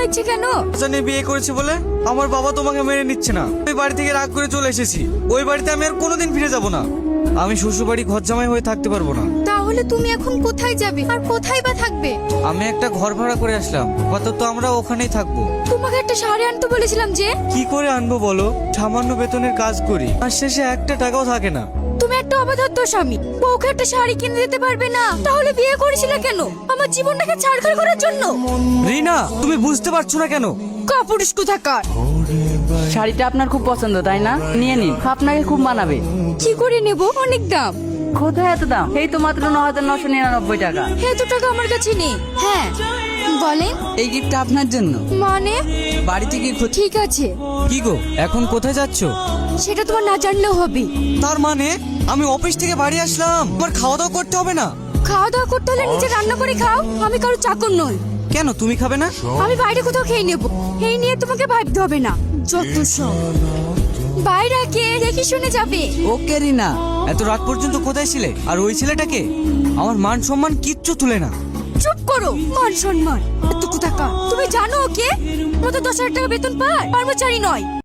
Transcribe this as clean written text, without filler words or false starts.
হয়েছে কেন? জানি বিয়ে করেছি বলে আমার বাবা তোমাকে মেনে নিচ্ছে না। ওই বাড়ি থেকে রাগ করে চলে এসেছি। ওই বাড়িতে আমি আর কোনোদিন ফিরে যাব না। আমি শ্বশুর বাড়ি ঘর জামাই হয়ে থাকতে পারবো না। তাহলে তুমি এখন কোথায় যাবে আর কোথায় বা থাকবে? আমি একটা ঘর ভাড়া করে আসলাম, আপাতত আমরা ওখানেই থাকবো। তোমাকে একটা শাড়ি আনতে বলেছিলাম যে। কি করে আনবো বলো? সামান্য বেতনের কাজ করি আর শেষে একটা টাকাও থাকে না। তুমি একটা অবাধ্যত্ব স্বামী, বউকে একটা শাড়ি কিনে দিতে পারবে না? তাহলে বিয়ে করেছিলে কেন? আমার জীবনটাকে ছাড়খাড় করার জন্য? রিনা, তুমি বুঝতে পারছো না কেন? কাপুরুষ কোথাকার। শাড়িটা আপনার খুব পছন্দ তাই না? নিয়ে নিন, আপনাকে খুব মানাবে। কি করে নেব? অনেক দাম। কোথায় এত দাম? এই তো মাত্র 9,999 টাকা। এত টাকা আমার কাছে নেই। হ্যাঁ বলেন। এই গিফটটা আপনার জন্য। মানে? বাড়ি থেকে ঠিক আছে, কি গো, এখন কোথায় যাচ্ছ? সেটা তোমার না জানলেও হবে। তার মানে আমি অফিস থেকে বাড়ি আসলাম, আমার খাওয়া দাওয়া করতে হবে না? খাওয়া দাওয়া করতে হলে নিজে রান্না করে খাও। আমি কারো চাকর নই। কেন, তুমি খাবে না? আমি বাইরে কোথাও খেয়ে নেব, এই নিয়ে তোমাকে ভাবতে হবে না। যত সব বাইরে কে দেখে শুনে যাবে। ওকে রিনা। এত রাত পর্যন্ত কোথায় ছিলে? আর ওই ছেলেটাকে? আমার মান সম্মান কিচ্ছু তুলে না। চুপ করো। মান সম্মান এত কোথাকার। তুমি জানো ওকে? কত 10,000 টাকা বেতন পায়, কর্মচারী নয়।